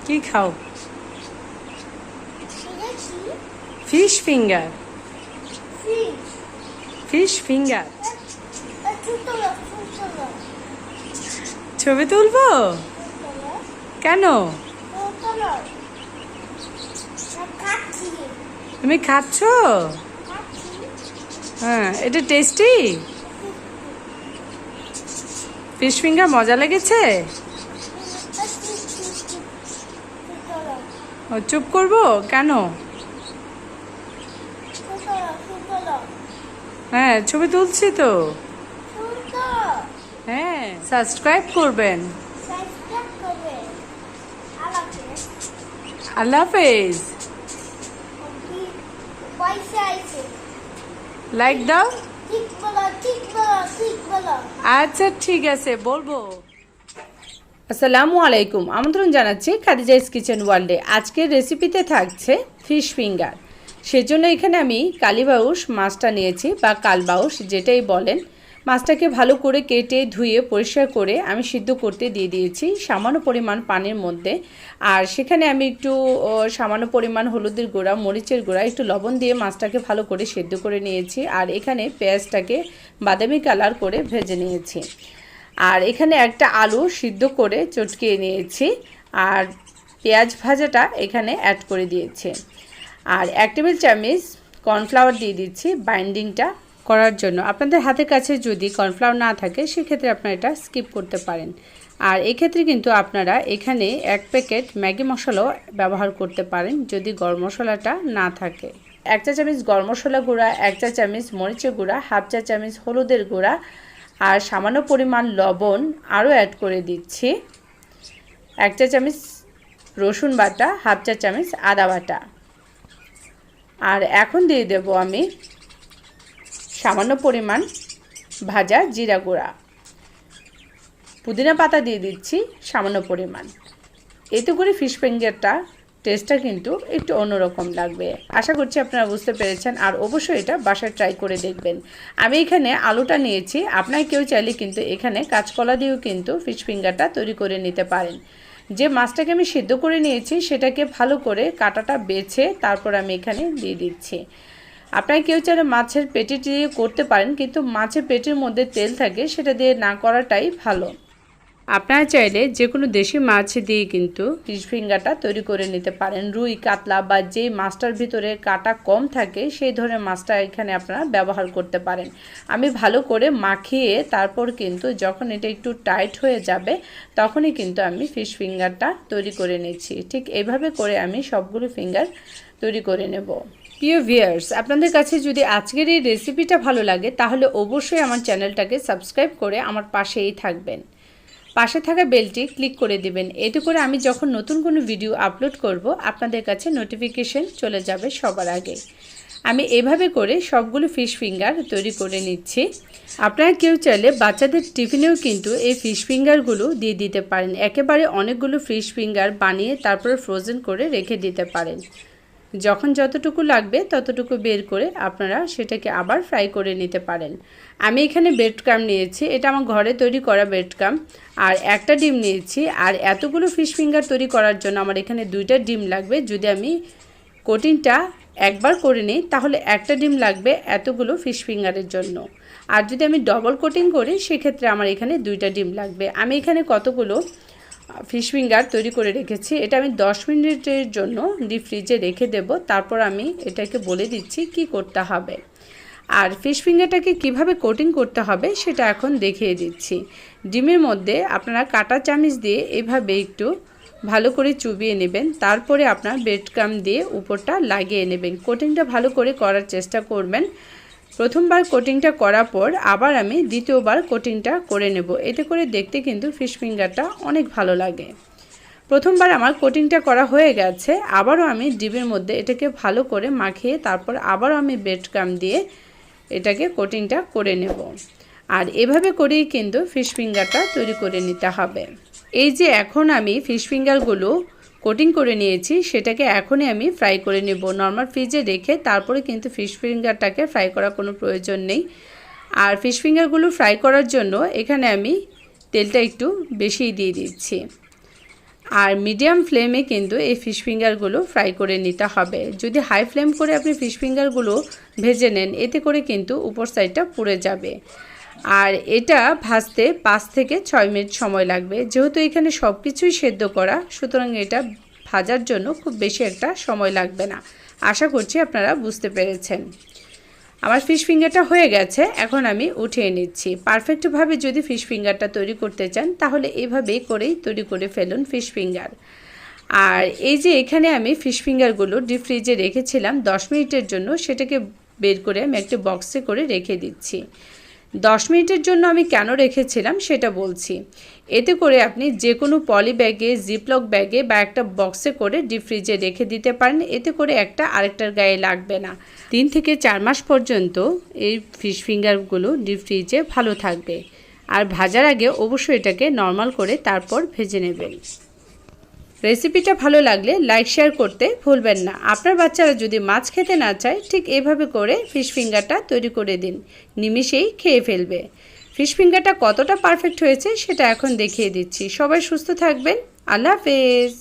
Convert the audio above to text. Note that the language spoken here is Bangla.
কি খাও? Fish finger. Fish finger. ছবি তুলবো? কেন? তুমি খাচ্ছ? হ্যাঁ, এটা টেস্টি। ফিশ ফিঙ্গার মজা লেগেছে? ও, চুপ করবো কেন? হ্যাঁ, ছবি তুলছি তো। হ্যাঁ, সাবস্ক্রাইব করবেন। আল্লাহ হাফেজ। লাইক দাও। আচ্ছা ঠিক আছে, বলবো। আসসালামু আলাইকুম, আমন্ত্রণ জানাচ্ছি খাদিজা'স কিচেন ওয়ার্ল্ডে। আজকের রেসিপিতে থাকছে ফিশ ফিঙ্গার। সেজন্য এখানে আমি কালীবাউস মাছটা নিয়েছি, বা কালবাউস যেটাই বলেন। মাছটাকে ভালো করে কেটে ধুয়ে পরিষ্কার করে আমি সিদ্ধ করতে দিয়ে দিয়েছি সামান্য পরিমাণ পানির মধ্যে। আর সেখানে আমি একটু সামান্য পরিমাণ হলুদের গুঁড়া, মরিচের গুঁড়া, একটু লবণ দিয়ে মাছটাকে ভালো করে সিদ্ধ করে নিয়েছি। আর এখানে পেঁয়াজটাকে বাদামি কালার করে ভেজে নিয়েছি। আর এখানে একটা আলু সিদ্ধ করে চটকিয়ে নিয়েছি। আর পেঁয়াজ ভাজাটা এখানে অ্যাড করে দিয়েছি। আর 1 টেবিল চামচ কর্নফ্লাওয়ার দিয়ে দিচ্ছি বাইন্ডিংটা করার জন্য। আপনাদের হাতের কাছে যদি কর্নফ্লাওয়ার না থাকে সেক্ষেত্রে আপনারা এটা স্কিপ করতে পারেন। আর এক্ষেত্রে কিন্তু আপনারা এখানে 1 প্যাকেট ম্যাগি মশলাও ব্যবহার করতে পারেন যদি গরম মশলাটা না থাকে। 1 চা চামচ গরম মশলা গুঁড়া, 1 চা চামচ মরিচের গুঁড়া, 1/2 চা চামচ হলুদের গুঁড়া আর সামান্য পরিমাণ লবণ আরও অ্যাড করে দিচ্ছি। 1 চা চামচ রসুন বাটা, 1/2 চা চামচ আদা বাটা। আর এখন দিয়ে দেব আমি সামান্য পরিমাণ ভাজা জিরা গুঁড়া, পুদিনা পাতা দিয়ে দিচ্ছি সামান্য পরিমাণ। এতে করে ফিশ ফিঙ্গারটা টেস্টটা কিন্তু একটু অন্যরকম লাগবে। আশা করছি আপনারা বুঝতে পেরেছেন। আর অবশ্যই এটা বাসায় ট্রাই করে দেখবেন। আমি এখানে আলুটা নিয়েছি, আপনারা কেউ চাইলে কিন্তু এখানে কাঁচকলা দিয়েও কিন্তু ফিশ ফিঙ্গারটা তৈরি করে নিতে পারেন। যে মাছটাকে আমি সিদ্ধ করে নিয়েছি সেটাকে ভালো করে কাঁটাটা বেছে তারপর আমি এখানে দিয়ে দিচ্ছি। আপনারা কেউ চাইলে মাছের পেটি দিয়ে করতে পারেন, কিন্তু মাছের পেটির মধ্যে তেল থাকে, সেটা দিয়ে না করাটাই ভালো। আপনারা চাইলে যে কোনো দেশি মাছ দিয়ে কিন্তু ফিশ ফিঙ্গারটা তৈরি করে নিতে পারেন। রুই, কাতলা বা যেই মাছটার ভিতরে কাঁটা কম থাকে সেই ধরনের মাছটা এখানে আপনারা ব্যবহার করতে পারেন। আমি ভালো করে মাখিয়ে তারপর কিন্তু যখন এটা একটু টাইট হয়ে যাবে তখনই কিন্তু আমি ফিশ ফিঙ্গারটা তৈরি করে নিচ্ছি। ঠিক এইভাবে করে আমি সবগুলো ফিঙ্গার তৈরি করে নেব। প্রিয় ভিউয়ার্স, আপনাদের কাছে যদি আজকের এই রেসিপিটা ভালো লাগে তাহলে অবশ্যই আমার চ্যানেলটাকে সাবস্ক্রাইব করে আমার পাশেই থাকবেন। পাশে থাকা বেলটি ক্লিক করে দিবেন। এতে করে আমি যখন নতুন কোনো ভিডিও আপলোড করব আপনাদের কাছে নোটিফিকেশন চলে যাবে সবার আগে। আমি এভাবে করে সবগুলো ফিশ ফিঙ্গার তৈরি করে নিচ্ছি। আপনারা কেউ চাইলে বাচ্চাদের টিফিনেও কিন্তু এই ফিশ ফিঙ্গারগুলো দিয়ে দিতে পারেন। একেবারে অনেকগুলো ফিশ ফিঙ্গার বানিয়ে তারপর ফ্রোজেন করে রেখে দিতে পারেন। যখন যতটুকু লাগবে ততটুকু বের করে আপনারা সেটাকে আবার ফ্রাই করে নিতে পারেন। আমি এখানে ব্রেড ক্রাম্ব নিয়েছি, এটা আমার ঘরে তৈরি করা ব্রেড ক্রাম্ব। আর একটা ডিম নিয়েছি। আর এতগুলো ফিশ ফিঙ্গার তৈরি করার জন্য আমার এখানে 2টা ডিম লাগবে। যদি আমি কোটিংটা একবার করে নিই তাহলে একটা ডিম লাগবে এতগুলো ফিশ ফিঙ্গারের জন্য। আর যদি আমি ডবল কোটিং করি সেক্ষেত্রে আমার এখানে 2টা ডিম লাগবে। আমি এখানে কতগুলো ফিশ ফিঙ্গার তৈরি করে রেখেছি। এটা আমি 10 মিনিটের জন্য ডিপ ফ্রিজে রেখে দেব। তারপর আমি এটাকে বলে দিচ্ছি কি করতে হবে। আর ফিশ ফিঙ্গারটাকে কিভাবে কোটিং করতে হবে সেটা এখন দেখিয়ে দিচ্ছি। ডিমের মধ্যে আপনারা কাঁটা চামচ দিয়ে এভাবে একটু ভালো করে চুবিয়ে নেবেন। তারপরে আপনার ব্রেড ক্রাম্ব দিয়ে উপরটা লাগিয়ে নেবেন। কোটিংটা ভালো করে করার চেষ্টা করবেন। প্রথমবার কোটিংটা করার পর আবার আমি দ্বিতীয়বার কোটিংটা করে নেব। এতে করে দেখতে কিন্তু ফিশ ফিঙ্গারটা অনেক ভালো লাগে। প্রথমবার আমার কোটিংটা করা হয়ে গেছে। আবারও আমি ডিমের মধ্যে এটাকে ভালো করে মাখিয়ে তারপর আবারও আমি ব্রেড ক্রাম্ব দিয়ে এটাকে কোটিংটা করে নেব। আর এভাবে করেই কিন্তু ফিশ ফিঙ্গারটা তৈরি করে নিতে হবে। এই যে এখন আমি ফিশ ফিঙ্গারগুলো কোটিং করে নিয়েছি সেটাকে এখনই আমি ফ্রাই করে নেব। নর্মাল ফ্রিজে রেখে তারপরে কিন্তু ফিশ ফিঙ্গারটাকে ফ্রাই করার কোনো প্রয়োজন নেই। আর ফিশ ফিঙ্গারগুলো ফ্রাই করার জন্য এখানে আমি তেলটা একটু বেশি দিয়ে দিচ্ছি। আর মিডিয়াম ফ্লেমে কিন্তু এই ফিশ ফিঙ্গারগুলো ফ্রাই করে নিতে হবে। যদি হাই ফ্লেম করে আপনি ফিশ ফিঙ্গারগুলো ভেজে নেন, এতে করে কিন্তু উপর সাইডটা পুড়ে যাবে। আর এটা ভাজতে 5 থেকে 6 মিনিট সময় লাগবে। যেহেতু এখানে সব কিছুই সেদ্ধ করা, সুতরাং এটা ভাজার জন্য খুব বেশি একটা সময় লাগবে না। আশা করছি আপনারা বুঝতে পেরেছেন। আমার ফিশ ফিঙ্গারটা হয়ে গেছে, এখন আমি উঠিয়ে নিচ্ছি। পারফেক্টভাবে যদি ফিশ ফিঙ্গারটা তৈরি করতে চান তাহলে এইভাবেই করেই তৈরি করে ফেলুন ফিশ ফিঙ্গার। আর এই যে এখানে আমি ফিশ ফিঙ্গারগুলো ডিপ ফ্রিজে রেখেছিলাম 10 মিনিটের জন্য, সেটাকে বের করে আমি একটা বক্সে করে রেখে দিচ্ছি। 10 মিনিটের জন্য আমি কেন রেখেছিলাম সেটা বলছি। এতে করে আপনি যে কোনো পলি ব্যাগে, জিপলক ব্যাগে বা একটা বক্সে করে ডিপ ফ্রিজে রেখে দিতে পারেন। এতে করে একটা আরেকটার গায়ে লাগবে না। 3 থেকে 4 মাস পর্যন্ত এই ফিশ ফিঙ্গারগুলো ডিপ ফ্রিজে ভালো থাকবে। আর ভাজার আগে অবশ্যই এটাকে নর্মাল করে তারপর ভেজে নেবেন। রেসিপিটা ভালো লাগলে লাইক শেয়ার করতে ভুলবেন না। আপনার বাচ্চারা যদি মাছ খেতে না চায়, ঠিক এভাবে করে ফিশ ফিঙ্গারটা তৈরি করে দিন, নিমিষেই খেয়ে ফেলবে। ফিশ ফিঙ্গারটা কতটা পারফেক্ট হয়েছে সেটা এখন দেখিয়ে দিচ্ছি। সবাই সুস্থ থাকবেন। আল্লাহ হাফেজ।